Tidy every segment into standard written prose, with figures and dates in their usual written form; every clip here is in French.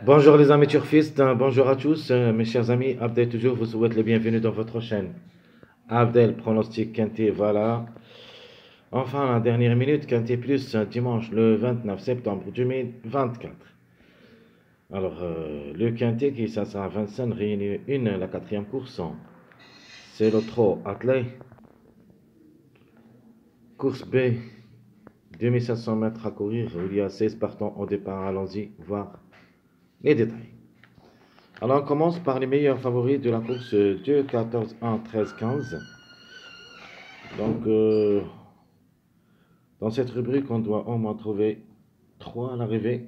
Bonjour les amis turfistes, bonjour à tous, mes chers amis. Abdel toujours vous souhaite le bienvenu dans votre chaîne. Abdel pronostic Quintet, voilà. Enfin la dernière minute, Quintet plus dimanche le 29 septembre 2024. Alors le Quintet qui ça sera à Vincennes réunit la quatrième course. C'est le trot attelé. Course B, 2700 mètres à courir, où il y a 16 partants au départ. Allons-y voir les détails. Alors on commence par les meilleurs favoris de la course 2, 14, 1, 13, 15. Donc dans cette rubrique, on doit au moins trouver 3 à l'arrivée.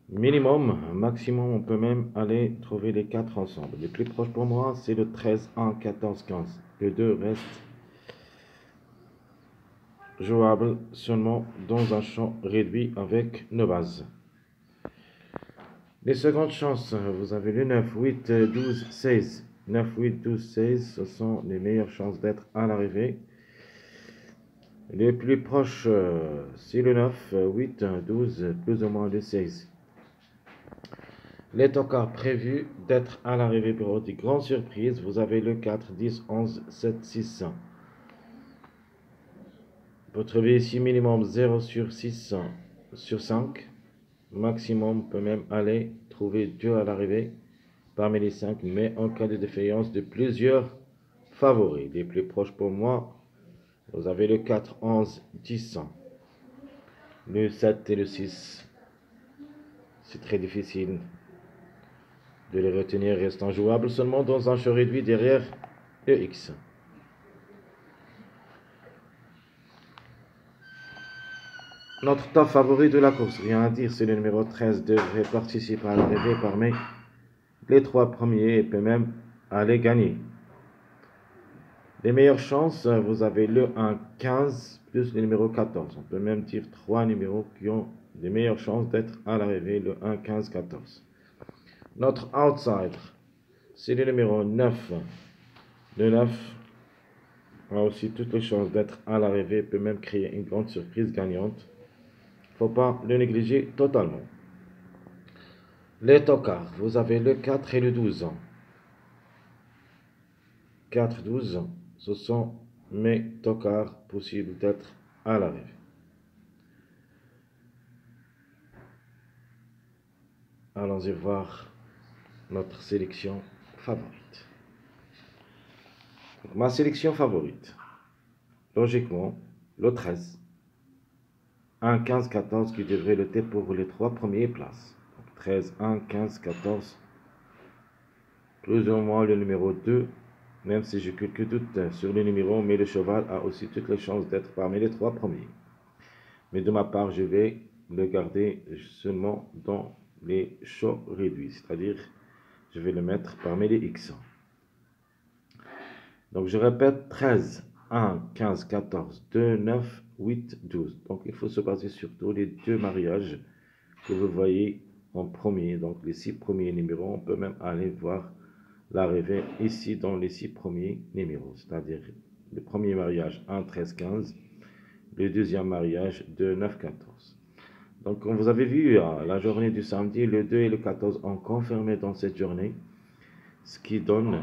Minimum, maximum, on peut même aller trouver les 4 ensemble. Les plus proches pour moi, c'est le 13, 1, 14, 15. Les deux restent jouables seulement dans un champ réduit avec nos bases. Les secondes chances, vous avez le 9, 8, 12, 16. 9, 8, 12, 16, ce sont les meilleures chances d'être à l'arrivée. Les plus proches, c'est le 9, 8, 12, plus ou moins le 16. Les tocards prévus d'être à l'arrivée pour des grandes surprises, vous avez le 4, 10, 11, 7, 6. Vous trouvez ici minimum 0 sur 6 sur 5. Maximum peut même aller trouver 2 à l'arrivée parmi les 5, mais en cas de défaillance de plusieurs favoris. Les plus proches pour moi, vous avez le 4, 11, 10, le 7 et le 6. C'est très difficile de les retenir, restant jouables seulement dans un champ réduit derrière le X. Notre top favori de la course, rien à dire, c'est le numéro 13, devrait participer à l'arrivée parmi les 3 premiers et peut même aller gagner. Les meilleures chances, vous avez le 1, 15 plus le numéro 14. On peut même dire 3 numéros qui ont les meilleures chances d'être à l'arrivée, le 1, 15, 14. Notre outsider, c'est le numéro 9. Le 9 a aussi toutes les chances d'être à l'arrivée, peut même créer une grande surprise gagnante. Faut pas le négliger totalement. Les tocards, vous avez le 4 et le 12. 4, 12, ce sont mes tocards possibles d'être à l'arrivée. Allons-y voir notre sélection favorite. Donc, ma sélection favorite, logiquement, le 13, 1, 15, 14 qui devrait lutter pour les 3 premières places. Donc, 13, 1, 15, 14, plus ou moins le numéro 2, même si j'ai quelques doutes sur le numéro, mais le cheval a aussi toutes les chances d'être parmi les 3 premiers. Mais de ma part, je vais le garder seulement dans les choix réduits, c'est-à-dire je vais le mettre parmi les X. Donc je répète, 13, 1, 15, 14, 2, 9, 8, 12. Donc il faut se baser sur tous les 2 mariages que vous voyez en premier. Donc les 6 premiers numéros, on peut même aller voir l'arrivée ici dans les 6 premiers numéros, c'est-à-dire le premier mariage 1, 13, 15, le deuxième mariage 2, 9, 14. Donc comme vous avez vu, la journée du samedi, le 2 et le 14 ont confirmé dans cette journée, ce qui donne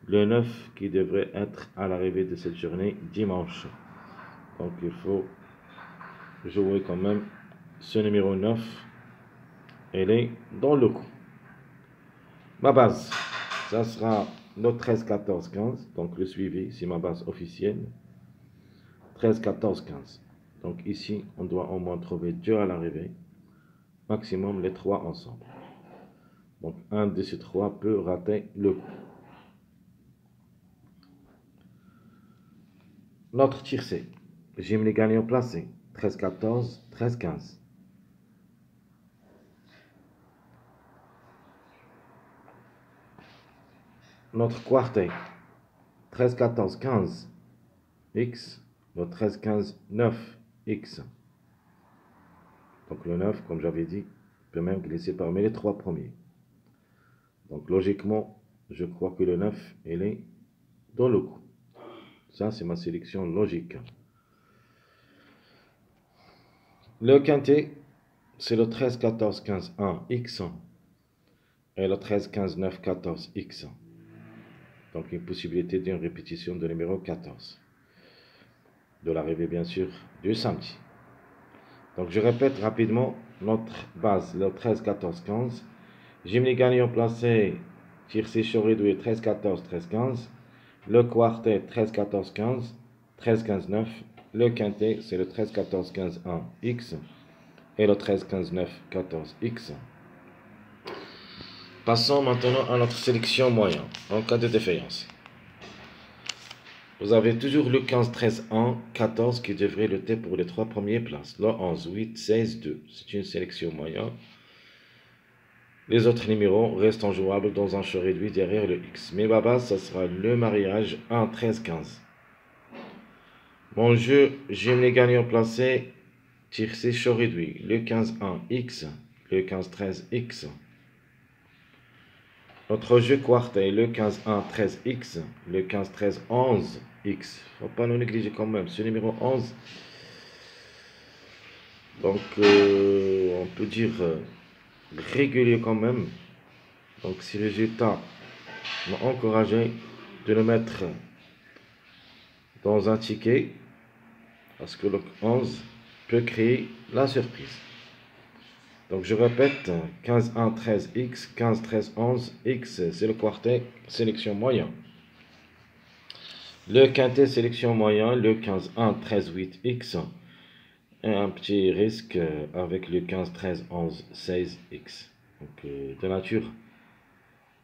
le 9 qui devrait être à l'arrivée de cette journée dimanche. Donc il faut jouer quand même ce numéro 9. Elle est dans le coup. Ma base, ça sera le 13, 14, 15. Donc le suivi, c'est ma base officielle. 13, 14, 15. Donc ici, on doit au moins trouver 2 à l'arrivée. Maximum les 3 ensemble. Donc un de ces 3 peut rater le coup. Notre tiercé, j'aime les gagnants placés. 13, 14, 13, 15. Notre quartet, 13, 14, 15, X. Le 13, 15, 9, X. Donc le 9, comme j'avais dit, peut même glisser parmi les 3 premiers. Donc logiquement, je crois que le 9, il est dans le coup. Ça, c'est ma sélection logique. Le quintet, c'est le 13, 14, 15, 1, X. Et le 13, 15, 9, 14, X. Donc une possibilité d'une répétition de numéro 14. De l'arrivée bien sûr du samedi. Donc je répète rapidement notre base, le 13, 14, 15. Jimmy gagnant placé, tiercé chaud réduit 13, 14, 13, 15. Le quartet 13, 14, 15. 13, 15, 9. Le quintet c'est le 13, 14, 15, 1, X. Et le 13, 15, 9, 14, X. Passons maintenant à notre sélection moyen, en cas de défaillance. Vous avez toujours le 15, 13, 1, 14 qui devrait lutter pour les 3 premières places. Le 11, 8, 16, 2. C'est une sélection moyenne. Les autres numéros restent jouables dans un choix réduit derrière le X. Mais ma base, ça sera le mariage 1, 13, 15. Mon jeu, j'aime les gagnants placés, tiercé choix réduit. Le 15, 1, X. Le 15, 13, X. Notre jeu quartet, le 15, 1, 13, X. Le 15, 13, 11, X. Faut pas le négliger quand même. Ce numéro 11, donc on peut dire régulier quand même. Donc si les résultats m'ont encouragé de le mettre dans un ticket, parce que le 11 peut créer la surprise. Donc je répète, 15, 1, 13, X, 15, 13, 11, X, c'est le quartet, sélection moyen. Le quintet, sélection moyen, le 15, 1, 13, 8, X. Et un petit risque avec le 15, 13, 11, 16, X. Donc de nature,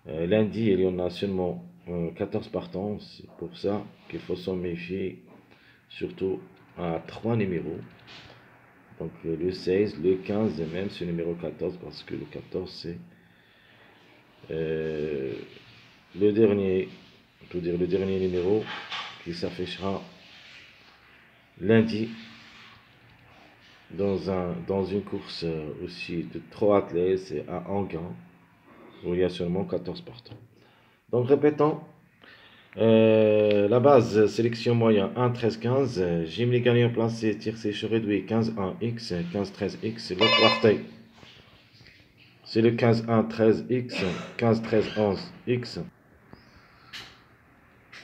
lundi, il y en a seulement 14 partants. C'est pour ça qu'il faut s'en méfier, surtout à 3 numéros. Donc le 16, le 15 et même ce numéro 14, parce que le 14 c'est le dernier, on peut dire le dernier numéro qui s'affichera lundi dans une course aussi de 3 athlètes, c'est à Anguin, où il y a seulement 14 partants. Donc répétons, la base, sélection moyen 1, 13, 15, j'aime les gagnants placés, tiercé choix réduit 15, 1, X, 15, 13, X, le quartet. C'est le 15, 1, 13, X, 15, 13, 11, X.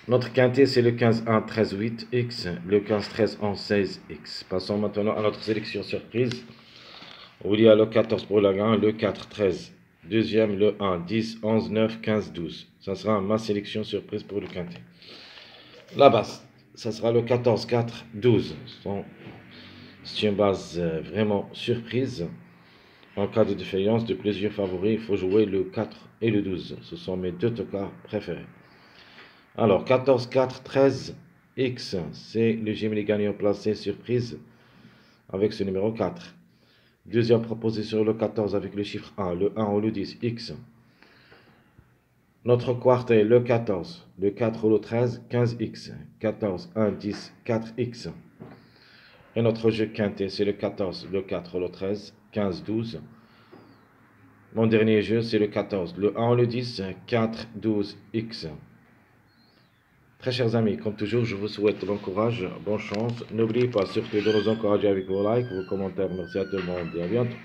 Notre quintet, c'est le 15, 1, 13, 8, X, le 15, 13, 11, 16, X. Passons maintenant à notre sélection surprise, où il y a le 14 pour la gagne, le 4, 13, deuxième, le 1, 10, 11, 9, 15, 12. Ça sera ma sélection surprise pour le quintet. La base, ça sera le 14, 4, 12. C'est une base vraiment surprise. En cas de défaillance de plusieurs favoris, il faut jouer le 4 et le 12. Ce sont mes deux tokars préférés. Alors, 14, 4, 13, X. C'est le Gemini gagnant placé surprise avec ce numéro 4. Deuxième proposition, le 14 avec le chiffre 1. Le 1 ou le 10, X. Notre quartet, le 14. Le 4 ou le 13, 15X. 14, 1, 10, 4X. Et notre jeu quintet, c'est le 14, le 4 ou le 13, 15, 12. Mon dernier jeu, c'est le 14, le 1 ou le 10, 4, 12, X. Très chers amis, comme toujours, je vous souhaite bon courage, bonne chance. N'oubliez pas surtout de nous encourager avec vos likes, vos commentaires. Merci à tout le monde et à bientôt.